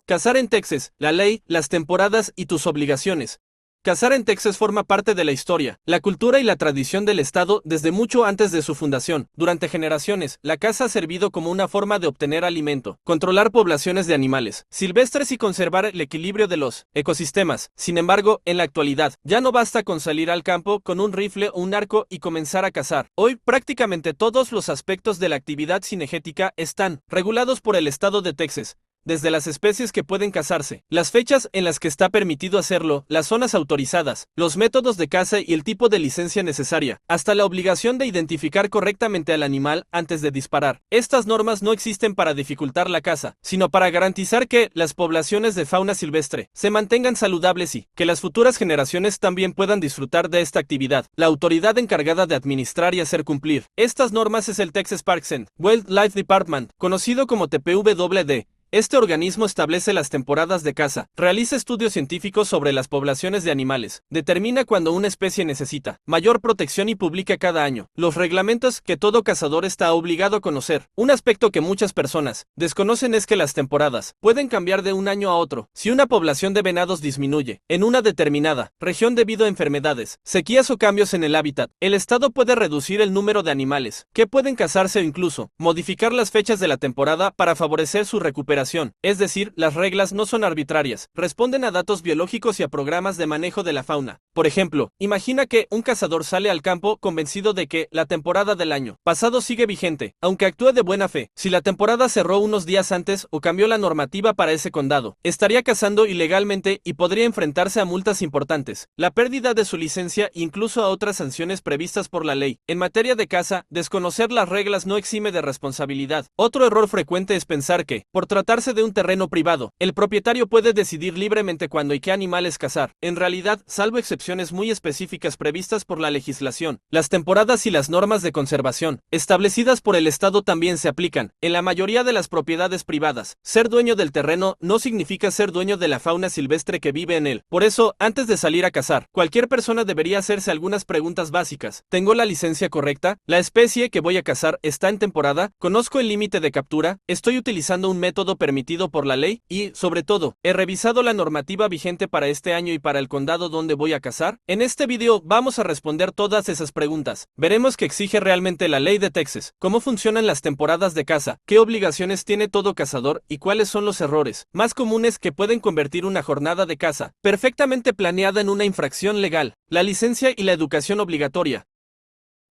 Cazar en Texas, la ley, las temporadas y tus obligaciones. Cazar en Texas forma parte de la historia, la cultura y la tradición del estado desde mucho antes de su fundación. Durante generaciones, la caza ha servido como una forma de obtener alimento, controlar poblaciones de animales silvestres y conservar el equilibrio de los ecosistemas. Sin embargo, en la actualidad, ya no basta con salir al campo con un rifle o un arco y comenzar a cazar. Hoy, prácticamente todos los aspectos de la actividad cinegética están regulados por el estado de Texas. Desde las especies que pueden cazarse, las fechas en las que está permitido hacerlo, las zonas autorizadas, los métodos de caza y el tipo de licencia necesaria, hasta la obligación de identificar correctamente al animal antes de disparar. Estas normas no existen para dificultar la caza, sino para garantizar que las poblaciones de fauna silvestre se mantengan saludables y que las futuras generaciones también puedan disfrutar de esta actividad. La autoridad encargada de administrar y hacer cumplir estas normas es el Texas Parks and Wildlife Department, conocido como TPWD. Este organismo establece las temporadas de caza, realiza estudios científicos sobre las poblaciones de animales, determina cuando una especie necesita mayor protección y publica cada año los reglamentos que todo cazador está obligado a conocer. Un aspecto que muchas personas desconocen es que las temporadas pueden cambiar de un año a otro. Si una población de venados disminuye en una determinada región debido a enfermedades, sequías o cambios en el hábitat, el estado puede reducir el número de animales que pueden cazarse o incluso modificar las fechas de la temporada para favorecer su recuperación. Es decir, las reglas no son arbitrarias, responden a datos biológicos y a programas de manejo de la fauna. Por ejemplo, imagina que un cazador sale al campo convencido de que la temporada del año pasado sigue vigente, aunque actúe de buena fe. Si la temporada cerró unos días antes o cambió la normativa para ese condado, estaría cazando ilegalmente y podría enfrentarse a multas importantes, la pérdida de su licencia e incluso a otras sanciones previstas por la ley. En materia de caza, desconocer las reglas no exime de responsabilidad. Otro error frecuente es pensar que, por tratarse de un terreno privado, el propietario puede decidir libremente cuándo y qué animales cazar. En realidad, salvo excepciones muy específicas previstas por la legislación, las temporadas y las normas de conservación establecidas por el Estado también se aplican. En la mayoría de las propiedades privadas, ser dueño del terreno no significa ser dueño de la fauna silvestre que vive en él. Por eso, antes de salir a cazar, cualquier persona debería hacerse algunas preguntas básicas. ¿Tengo la licencia correcta? ¿La especie que voy a cazar está en temporada? ¿Conozco el límite de captura? ¿Estoy utilizando un método permitido por la ley? Y, sobre todo, ¿he revisado la normativa vigente para este año y para el condado donde voy a cazar? En este video vamos a responder todas esas preguntas. Veremos qué exige realmente la ley de Texas, cómo funcionan las temporadas de caza, qué obligaciones tiene todo cazador y cuáles son los errores más comunes que pueden convertir una jornada de caza perfectamente planeada en una infracción legal. La licencia y la educación obligatoria.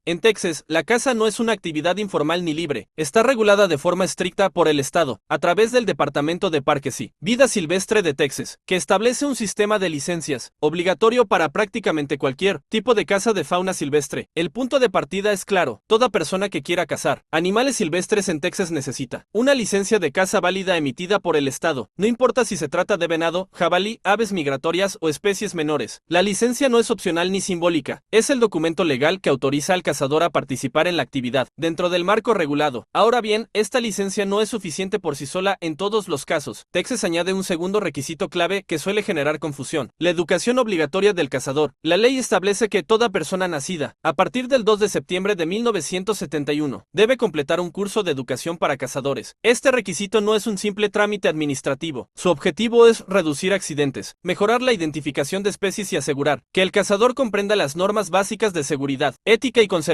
En Texas, la caza no es una actividad informal ni libre, está regulada de forma estricta por el Estado, a través del Departamento de Parques y Vida Silvestre de Texas, que establece un sistema de licencias, obligatorio para prácticamente cualquier tipo de caza de fauna silvestre. El punto de partida es claro: toda persona que quiera cazar animales silvestres en Texas necesita una licencia de caza válida emitida por el Estado, no importa si se trata de venado, jabalí, aves migratorias o especies menores. La licencia no es opcional ni simbólica, es el documento legal que autoriza al cazador a participar en la actividad, dentro del marco regulado. Ahora bien, esta licencia no es suficiente por sí sola en todos los casos. Texas añade un segundo requisito clave que suele generar confusión: la educación obligatoria del cazador. La ley establece que toda persona nacida a partir del 2 de septiembre de 1971 debe completar un curso de educación para cazadores. Este requisito no es un simple trámite administrativo. Su objetivo es reducir accidentes, mejorar la identificación de especies y asegurar que el cazador comprenda las normas básicas de seguridad, ética y conservación.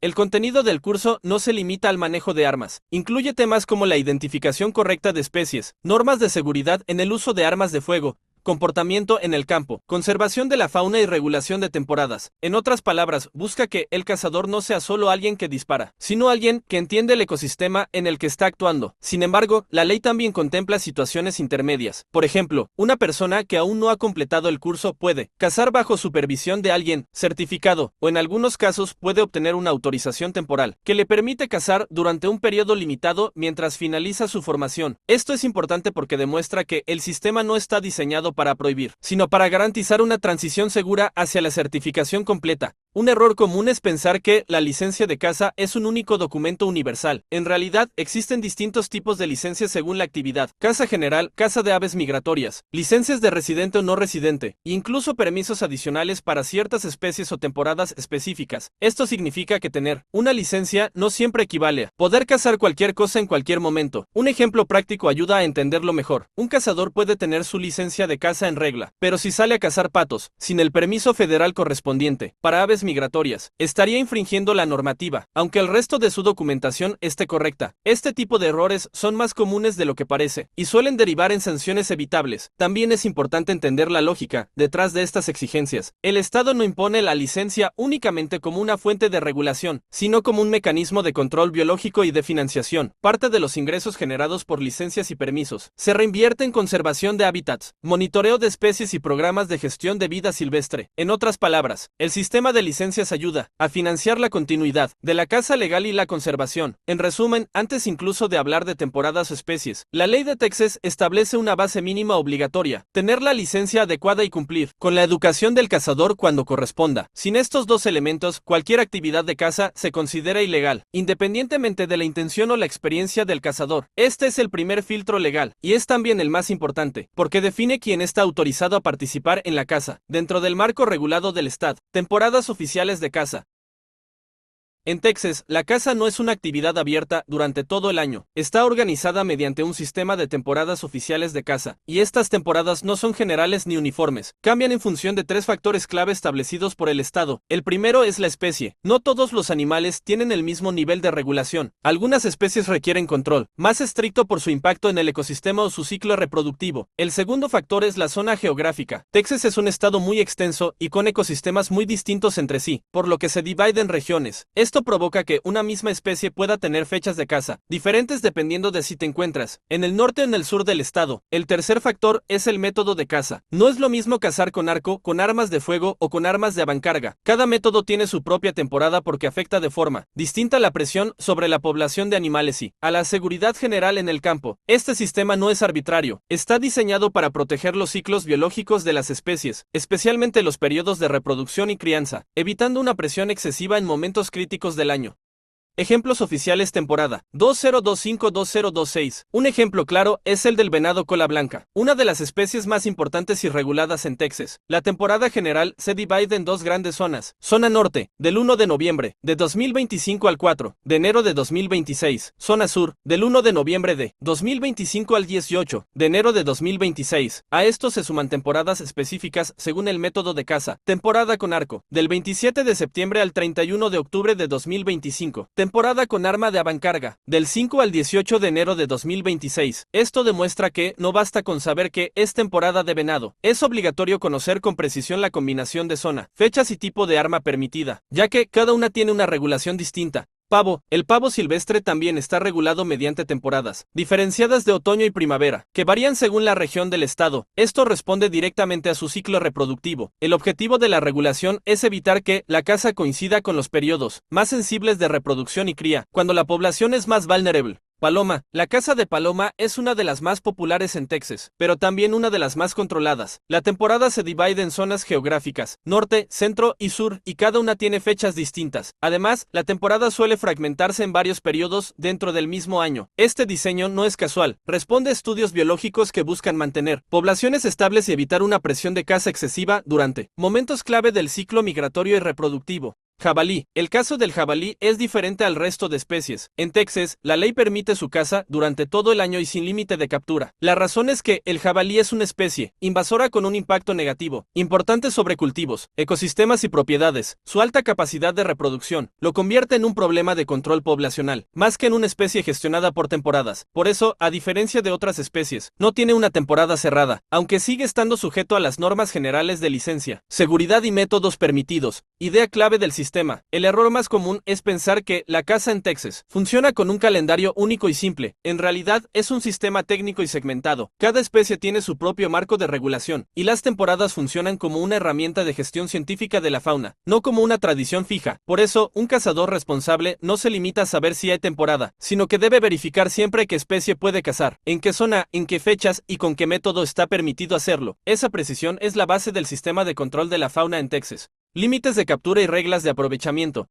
El contenido del curso no se limita al manejo de armas. Incluye temas como la identificación correcta de especies, normas de seguridad en el uso de armas de fuego, comportamiento en el campo, conservación de la fauna y regulación de temporadas. En otras palabras, busca que el cazador no sea solo alguien que dispara, sino alguien que entiende el ecosistema en el que está actuando. Sin embargo, la ley también contempla situaciones intermedias. Por ejemplo, una persona que aún no ha completado el curso puede cazar bajo supervisión de alguien certificado, o en algunos casos puede obtener una autorización temporal que le permite cazar durante un periodo limitado mientras finaliza su formación. Esto es importante porque demuestra que el sistema no está diseñado para prohibir, sino para garantizar una transición segura hacia la certificación completa. Un error común es pensar que la licencia de caza es un único documento universal. En realidad, existen distintos tipos de licencias según la actividad: caza general, caza de aves migratorias, licencias de residente o no residente, e incluso permisos adicionales para ciertas especies o temporadas específicas. Esto significa que tener una licencia no siempre equivale a poder cazar cualquier cosa en cualquier momento. Un ejemplo práctico ayuda a entenderlo mejor. Un cazador puede tener su licencia de caza en regla, pero si sale a cazar patos, sin el permiso federal correspondiente, para aves migratorias, estaría infringiendo la normativa, aunque el resto de su documentación esté correcta. Este tipo de errores son más comunes de lo que parece, y suelen derivar en sanciones evitables. También es importante entender la lógica detrás de estas exigencias. El Estado no impone la licencia únicamente como una fuente de regulación, sino como un mecanismo de control biológico y de financiación. Parte de los ingresos generados por licencias y permisos se reinvierte en conservación de hábitats, monitoreo de especies y programas de gestión de vida silvestre. En otras palabras, el sistema de licencias ayuda a financiar la continuidad de la caza legal y la conservación. En resumen, antes incluso de hablar de temporadas o especies, la ley de Texas establece una base mínima obligatoria: tener la licencia adecuada y cumplir con la educación del cazador cuando corresponda. Sin estos dos elementos, cualquier actividad de caza se considera ilegal, independientemente de la intención o la experiencia del cazador. Este es el primer filtro legal, y es también el más importante, porque define quién está autorizado a participar en la caza, dentro del marco regulado del Estado. Temporadas oficiales de caza. En Texas, la caza no es una actividad abierta durante todo el año. Está organizada mediante un sistema de temporadas oficiales de caza, y estas temporadas no son generales ni uniformes. Cambian en función de tres factores clave establecidos por el Estado. El primero es la especie. No todos los animales tienen el mismo nivel de regulación. Algunas especies requieren control más estricto por su impacto en el ecosistema o su ciclo reproductivo. El segundo factor es la zona geográfica. Texas es un estado muy extenso y con ecosistemas muy distintos entre sí, por lo que se divide en regiones. Esto provoca que una misma especie pueda tener fechas de caza diferentes dependiendo de si te encuentras en el norte o en el sur del estado. El tercer factor es el método de caza. No es lo mismo cazar con arco, con armas de fuego o con armas de avancarga. Cada método tiene su propia temporada porque afecta de forma distinta la presión sobre la población de animales y a la seguridad general en el campo. Este sistema no es arbitrario. Está diseñado para proteger los ciclos biológicos de las especies, especialmente los periodos de reproducción y crianza, evitando una presión excesiva en momentos críticos del año. Ejemplos oficiales: temporada 2025-2026. Un ejemplo claro es el del venado cola blanca, una de las especies más importantes y reguladas en Texas. La temporada general se divide en dos grandes zonas. Zona norte, del 1 de noviembre de 2025 al 4 de enero de 2026. Zona sur, del 1 de noviembre de 2025 al 18 de enero de 2026. A esto se suman temporadas específicas según el método de caza. Temporada con arco, del 27 de septiembre al 31 de octubre de 2025. Temporada con arma de avancarga, del 5 al 18 de enero de 2026. Esto demuestra que no basta con saber que es temporada de venado. Es obligatorio conocer con precisión la combinación de zona, fechas y tipo de arma permitida, ya que cada una tiene una regulación distinta. Pavo. El pavo silvestre también está regulado mediante temporadas diferenciadas de otoño y primavera, que varían según la región del estado. Esto responde directamente a su ciclo reproductivo. El objetivo de la regulación es evitar que la caza coincida con los periodos más sensibles de reproducción y cría, cuando la población es más vulnerable. Paloma. La caza de paloma es una de las más populares en Texas, pero también una de las más controladas. La temporada se divide en zonas geográficas, norte, centro y sur, y cada una tiene fechas distintas. Además, la temporada suele fragmentarse en varios periodos dentro del mismo año. Este diseño no es casual, responde a estudios biológicos que buscan mantener poblaciones estables y evitar una presión de caza excesiva durante momentos clave del ciclo migratorio y reproductivo. Jabalí. El caso del jabalí es diferente al resto de especies. En Texas, la ley permite su caza durante todo el año y sin límite de captura. La razón es que el jabalí es una especie invasora con un impacto negativo importante sobre cultivos, ecosistemas y propiedades. Su alta capacidad de reproducción lo convierte en un problema de control poblacional, más que en una especie gestionada por temporadas. Por eso, a diferencia de otras especies, no tiene una temporada cerrada, aunque sigue estando sujeto a las normas generales de licencia, seguridad y métodos permitidos. Idea clave del sistema. El error más común es pensar que la caza en Texas funciona con un calendario único y simple. En realidad, es un sistema técnico y segmentado. Cada especie tiene su propio marco de regulación, y las temporadas funcionan como una herramienta de gestión científica de la fauna, no como una tradición fija. Por eso, un cazador responsable no se limita a saber si hay temporada, sino que debe verificar siempre qué especie puede cazar, en qué zona, en qué fechas y con qué método está permitido hacerlo. Esa precisión es la base del sistema de control de la fauna en Texas. Límites de captura y reglas de aprovechamiento.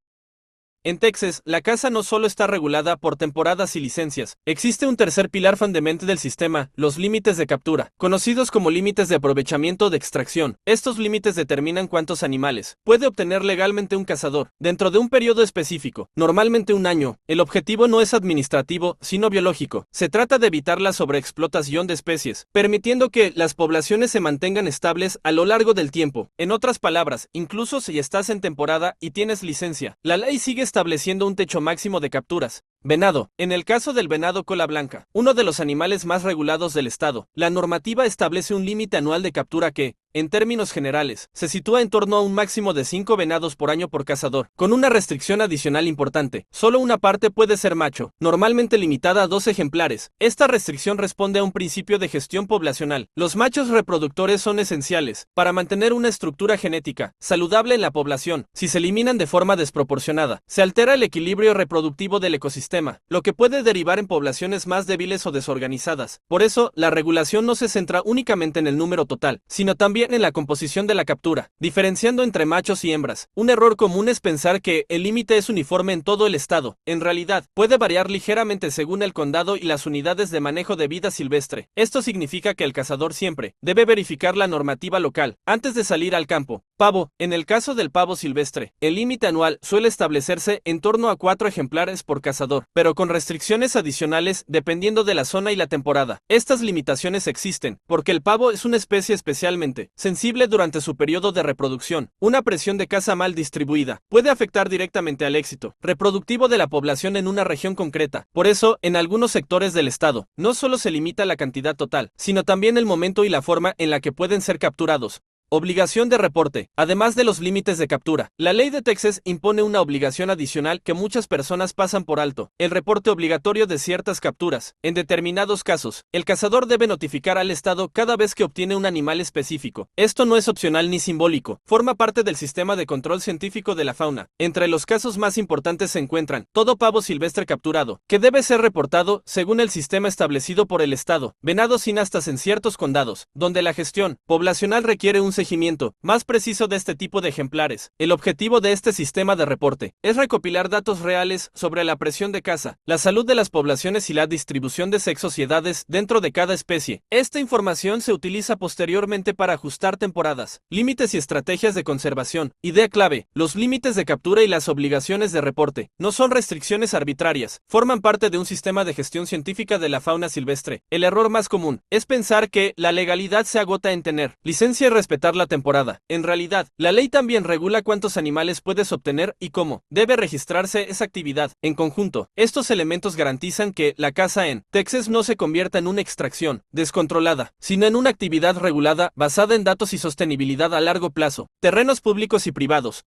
En Texas, la caza no solo está regulada por temporadas y licencias, existe un tercer pilar fundamental del sistema, los límites de captura, conocidos como límites de aprovechamiento de extracción. Estos límites determinan cuántos animales puede obtener legalmente un cazador, dentro de un periodo específico, normalmente un año. El objetivo no es administrativo, sino biológico. Se trata de evitar la sobreexplotación de especies, permitiendo que las poblaciones se mantengan estables a lo largo del tiempo. En otras palabras, incluso si estás en temporada y tienes licencia, la ley sigue estableciendo un techo máximo de capturas. Venado. En el caso del venado cola blanca, uno de los animales más regulados del estado, la normativa establece un límite anual de captura que, en términos generales, se sitúa en torno a un máximo de 5 venados por año por cazador, con una restricción adicional importante. Solo una parte puede ser macho, normalmente limitada a 2 ejemplares. Esta restricción responde a un principio de gestión poblacional. Los machos reproductores son esenciales para mantener una estructura genética saludable en la población. Si se eliminan de forma desproporcionada, se altera el equilibrio reproductivo del ecosistema, lo que puede derivar en poblaciones más débiles o desorganizadas. Por eso, la regulación no se centra únicamente en el número total, sino también en la composición de la captura, diferenciando entre machos y hembras. Un error común es pensar que el límite es uniforme en todo el estado. En realidad, puede variar ligeramente según el condado y las unidades de manejo de vida silvestre. Esto significa que el cazador siempre debe verificar la normativa local antes de salir al campo. Pavo. En el caso del pavo silvestre, el límite anual suele establecerse en torno a 4 ejemplares por cazador, pero con restricciones adicionales dependiendo de la zona y la temporada. Estas limitaciones existen porque el pavo es una especie especialmente sensible durante su periodo de reproducción. Una presión de caza mal distribuida puede afectar directamente al éxito reproductivo de la población en una región concreta. Por eso, en algunos sectores del estado, no solo se limita la cantidad total, sino también el momento y la forma en la que pueden ser capturados. Obligación de reporte. Además de los límites de captura, la ley de Texas impone una obligación adicional que muchas personas pasan por alto: el reporte obligatorio de ciertas capturas. En determinados casos, el cazador debe notificar al Estado cada vez que obtiene un animal específico. Esto no es opcional ni simbólico, forma parte del sistema de control científico de la fauna. Entre los casos más importantes se encuentran todo pavo silvestre capturado, que debe ser reportado según el sistema establecido por el Estado, venados sin astas en ciertos condados, donde la gestión poblacional requiere un seguimiento más preciso de este tipo de ejemplares. El objetivo de este sistema de reporte es recopilar datos reales sobre la presión de caza, la salud de las poblaciones y la distribución de sexos y edades dentro de cada especie. Esta información se utiliza posteriormente para ajustar temporadas, límites y estrategias de conservación. Idea clave: los límites de captura y las obligaciones de reporte no son restricciones arbitrarias, forman parte de un sistema de gestión científica de la fauna silvestre. El error más común es pensar que la legalidad se agota en tener licencia y respetar la temporada. En realidad, la ley también regula cuántos animales puedes obtener y cómo debe registrarse esa actividad. En conjunto, estos elementos garantizan que la caza en Texas no se convierta en una extracción descontrolada, sino en una actividad regulada basada en datos y sostenibilidad a largo plazo. Terrenos públicos y privados.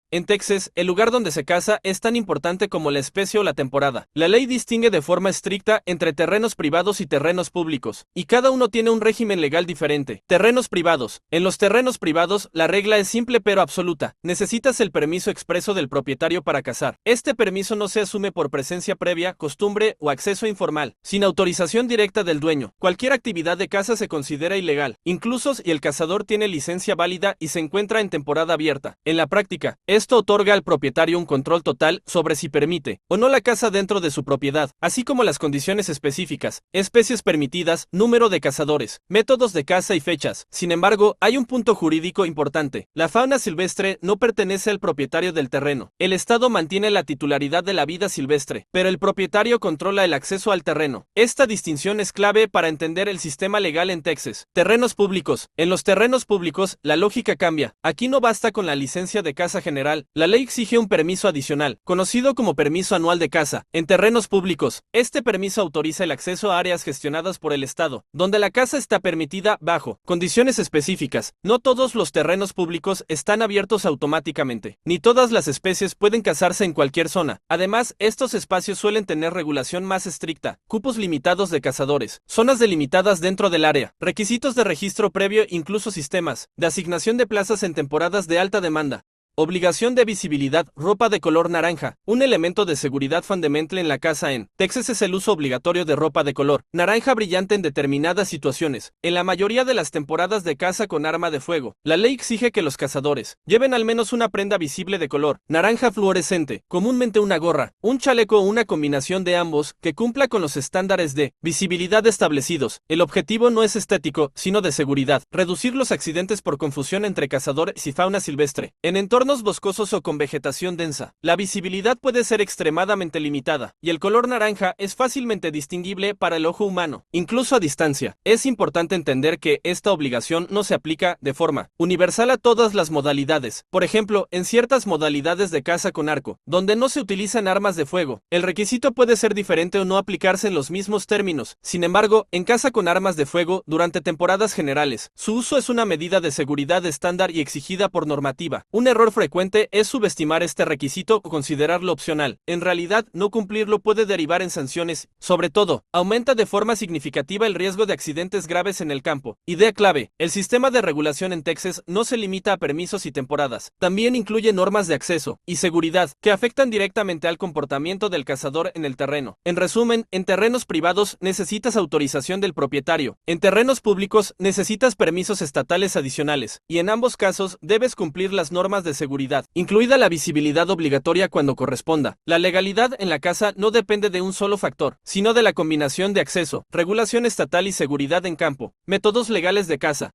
En Texas, el lugar donde se caza es tan importante como la especie o la temporada. La ley distingue de forma estricta entre terrenos privados y terrenos públicos, y cada uno tiene un régimen legal diferente. Terrenos privados. En los terrenos privados, la regla es simple pero absoluta. Necesitas el permiso expreso del propietario para cazar. Este permiso no se asume por presencia previa, costumbre o acceso informal, sin autorización directa del dueño. Cualquier actividad de caza se considera ilegal, incluso si el cazador tiene licencia válida y se encuentra en temporada abierta. En la práctica, esto otorga al propietario un control total sobre si permite o no la caza dentro de su propiedad, así como las condiciones específicas, especies permitidas, número de cazadores, métodos de caza y fechas. Sin embargo, hay un punto jurídico importante: la fauna silvestre no pertenece al propietario del terreno. El Estado mantiene la titularidad de la vida silvestre, pero el propietario controla el acceso al terreno. Esta distinción es clave para entender el sistema legal en Texas. Terrenos públicos. En los terrenos públicos, la lógica cambia. Aquí no basta con la licencia de caza general. La ley exige un permiso adicional, conocido como permiso anual de caza. En terrenos públicos, este permiso autoriza el acceso a áreas gestionadas por el Estado, donde la caza está permitida bajo condiciones específicas. No todos los terrenos públicos están abiertos automáticamente, ni todas las especies pueden cazarse en cualquier zona. Además, estos espacios suelen tener regulación más estricta, cupos limitados de cazadores, zonas delimitadas dentro del área, requisitos de registro previo, incluso sistemas de asignación de plazas en temporadas de alta demanda. Obligación de visibilidad, ropa de color naranja. Un elemento de seguridad fundamental en la casa en Texas es el uso obligatorio de ropa de color naranja brillante en determinadas situaciones. En la mayoría de las temporadas de caza con arma de fuego, la ley exige que los cazadores lleven al menos una prenda visible de color naranja fluorescente, comúnmente una gorra, un chaleco o una combinación de ambos que cumpla con los estándares de visibilidad establecidos. El objetivo no es estético, sino de seguridad, reducir los accidentes por confusión entre cazadores y fauna silvestre. En entornos boscosos o con vegetación densa, la visibilidad puede ser extremadamente limitada, y el color naranja es fácilmente distinguible para el ojo humano, incluso a distancia. Es importante entender que esta obligación no se aplica de forma universal a todas las modalidades. Por ejemplo, en ciertas modalidades de caza con arco, donde no se utilizan armas de fuego, el requisito puede ser diferente o no aplicarse en los mismos términos. Sin embargo, en caza con armas de fuego, durante temporadas generales, su uso es una medida de seguridad estándar y exigida por normativa. Un error frecuente es subestimar este requisito o considerarlo opcional. En realidad, no cumplirlo puede derivar en sanciones. Sobre todo, aumenta de forma significativa el riesgo de accidentes graves en el campo. Idea clave: el sistema de regulación en Texas no se limita a permisos y temporadas. También incluye normas de acceso y seguridad que afectan directamente al comportamiento del cazador en el terreno. En resumen, en terrenos privados necesitas autorización del propietario. En terrenos públicos necesitas permisos estatales adicionales. Y en ambos casos debes cumplir las normas de seguridad, incluida la visibilidad obligatoria cuando corresponda. La legalidad en la caza no depende de un solo factor, sino de la combinación de acceso, regulación estatal y seguridad en campo. Métodos legales de caza.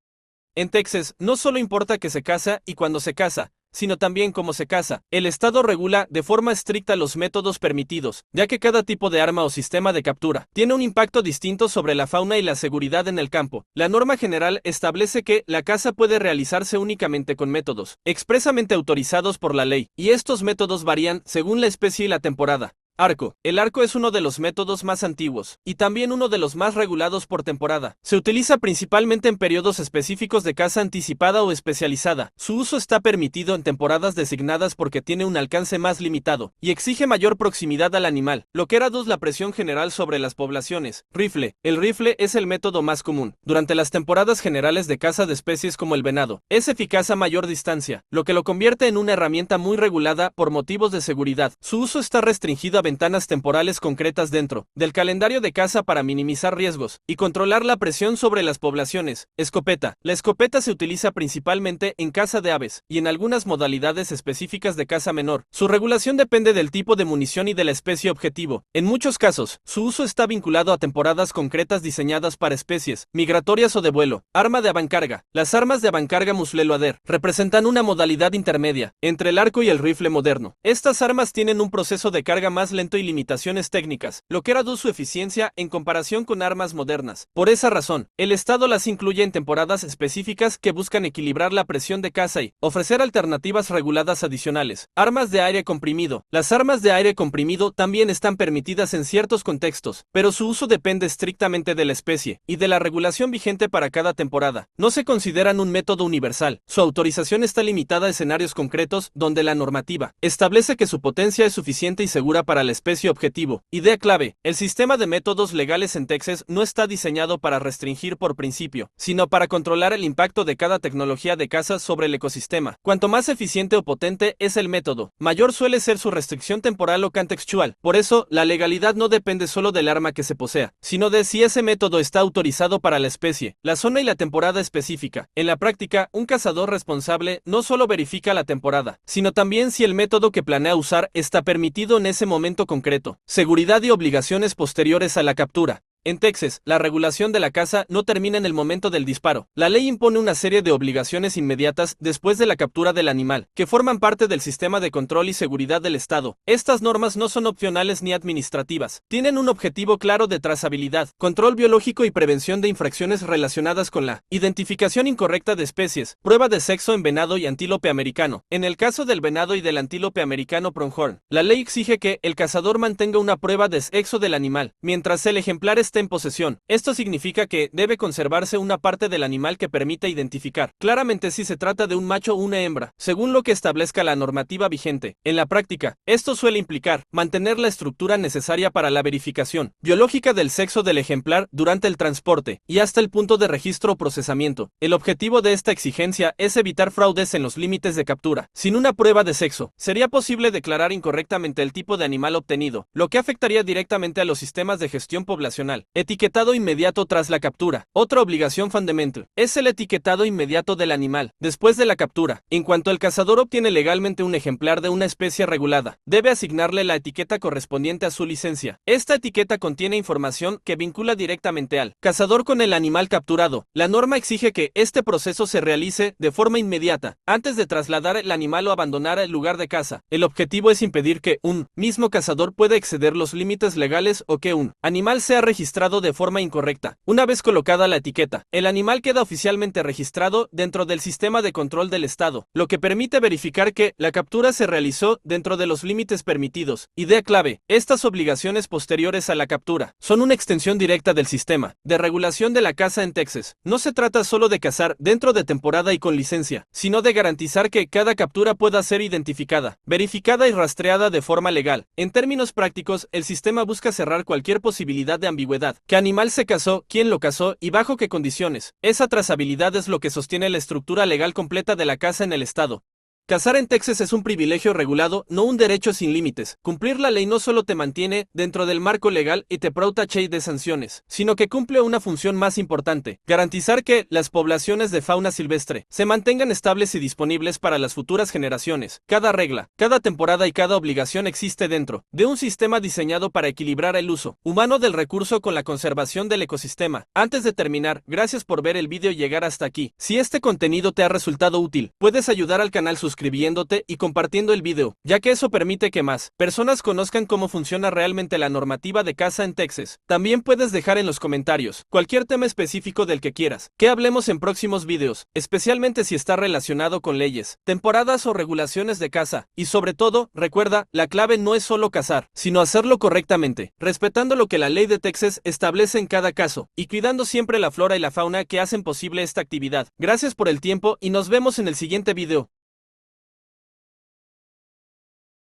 En Texas, no solo importa que se caza y cuándo se caza, sino también cómo se caza. El Estado regula de forma estricta los métodos permitidos, ya que cada tipo de arma o sistema de captura tiene un impacto distinto sobre la fauna y la seguridad en el campo. La norma general establece que la caza puede realizarse únicamente con métodos expresamente autorizados por la ley, y estos métodos varían según la especie y la temporada. Arco. El arco es uno de los métodos más antiguos, y también uno de los más regulados por temporada. Se utiliza principalmente en periodos específicos de caza anticipada o especializada. Su uso está permitido en temporadas designadas porque tiene un alcance más limitado, y exige mayor proximidad al animal, lo que reduce la presión general sobre las poblaciones. Rifle. El rifle es el método más común durante las temporadas generales de caza de especies como el venado. Es eficaz a mayor distancia, lo que lo convierte en una herramienta muy regulada por motivos de seguridad. Su uso está restringido a ventanas temporales concretas dentro del calendario de caza para minimizar riesgos y controlar la presión sobre las poblaciones. Escopeta. La escopeta se utiliza principalmente en caza de aves y en algunas modalidades específicas de caza menor. Su regulación depende del tipo de munición y de la especie objetivo. En muchos casos, su uso está vinculado a temporadas concretas diseñadas para especies migratorias o de vuelo. Arma de avancarga. Las armas de avancarga Musleloader representan una modalidad intermedia entre el arco y el rifle moderno. Estas armas tienen un proceso de carga más lento y limitaciones técnicas, lo que reduce su eficiencia en comparación con armas modernas. Por esa razón, el Estado las incluye en temporadas específicas que buscan equilibrar la presión de caza y ofrecer alternativas reguladas adicionales. Armas de aire comprimido. Las armas de aire comprimido también están permitidas en ciertos contextos, pero su uso depende estrictamente de la especie y de la regulación vigente para cada temporada. No se consideran un método universal. Su autorización está limitada a escenarios concretos donde la normativa establece que su potencia es suficiente y segura para la especie objetivo. Idea clave: el sistema de métodos legales en Texas no está diseñado para restringir por principio, sino para controlar el impacto de cada tecnología de caza sobre el ecosistema. Cuanto más eficiente o potente es el método, mayor suele ser su restricción temporal o contextual. Por eso, la legalidad no depende solo del arma que se posea, sino de si ese método está autorizado para la especie, la zona y la temporada específica. En la práctica, un cazador responsable no solo verifica la temporada, sino también si el método que planea usar está permitido en ese momento concreto. Seguridad y obligaciones posteriores a la captura. En Texas, la regulación de la caza no termina en el momento del disparo. La ley impone una serie de obligaciones inmediatas después de la captura del animal, que forman parte del sistema de control y seguridad del Estado. Estas normas no son opcionales ni administrativas. Tienen un objetivo claro de trazabilidad, control biológico y prevención de infracciones relacionadas con la identificación incorrecta de especies, prueba de sexo en venado y antílope americano. En el caso del venado y del antílope americano pronghorn, la ley exige que el cazador mantenga una prueba de sexo del animal, mientras el ejemplar esté esté en posesión. Esto significa que debe conservarse una parte del animal que permite identificar claramente si se trata de un macho o una hembra, según lo que establezca la normativa vigente. En la práctica, esto suele implicar mantener la estructura necesaria para la verificación biológica del sexo del ejemplar durante el transporte y hasta el punto de registro o procesamiento. El objetivo de esta exigencia es evitar fraudes en los límites de captura. Sin una prueba de sexo, sería posible declarar incorrectamente el tipo de animal obtenido, lo que afectaría directamente a los sistemas de gestión poblacional. Etiquetado inmediato tras la captura. Otra obligación fundamental es el etiquetado inmediato del animal después de la captura. En cuanto el cazador obtiene legalmente un ejemplar de una especie regulada, debe asignarle la etiqueta correspondiente a su licencia. Esta etiqueta contiene información que vincula directamente al cazador con el animal capturado. La norma exige que este proceso se realice de forma inmediata, antes de trasladar el animal o abandonar el lugar de caza. El objetivo es impedir que un mismo cazador pueda exceder los límites legales o que un animal sea registrado de forma incorrecta. Una vez colocada la etiqueta, el animal queda oficialmente registrado dentro del sistema de control del Estado, lo que permite verificar que la captura se realizó dentro de los límites permitidos. Idea clave: estas obligaciones posteriores a la captura son una extensión directa del sistema de regulación de la caza en Texas. No se trata solo de cazar dentro de temporada y con licencia, sino de garantizar que cada captura pueda ser identificada, verificada y rastreada de forma legal. En términos prácticos, el sistema busca cerrar cualquier posibilidad de ambigüedad. ¿Qué animal se cazó? ¿Quién lo cazó? ¿Y bajo qué condiciones? Esa trazabilidad es lo que sostiene la estructura legal completa de la caza en el estado. Cazar en Texas es un privilegio regulado, no un derecho sin límites. Cumplir la ley no solo te mantiene dentro del marco legal y te protege de sanciones, sino que cumple una función más importante: garantizar que las poblaciones de fauna silvestre se mantengan estables y disponibles para las futuras generaciones. Cada regla, cada temporada y cada obligación existe dentro de un sistema diseñado para equilibrar el uso humano del recurso con la conservación del ecosistema. Antes de terminar, gracias por ver el video y llegar hasta aquí. Si este contenido te ha resultado útil, puedes ayudar al canal suscribiéndote y compartiendo el video, ya que eso permite que más personas conozcan cómo funciona realmente la normativa de caza en Texas. También puedes dejar en los comentarios cualquier tema específico del que quieras que hablemos en próximos videos, especialmente si está relacionado con leyes, temporadas o regulaciones de caza. Y sobre todo, recuerda, la clave no es solo cazar, sino hacerlo correctamente, respetando lo que la ley de Texas establece en cada caso, y cuidando siempre la flora y la fauna que hacen posible esta actividad. Gracias por el tiempo y nos vemos en el siguiente video.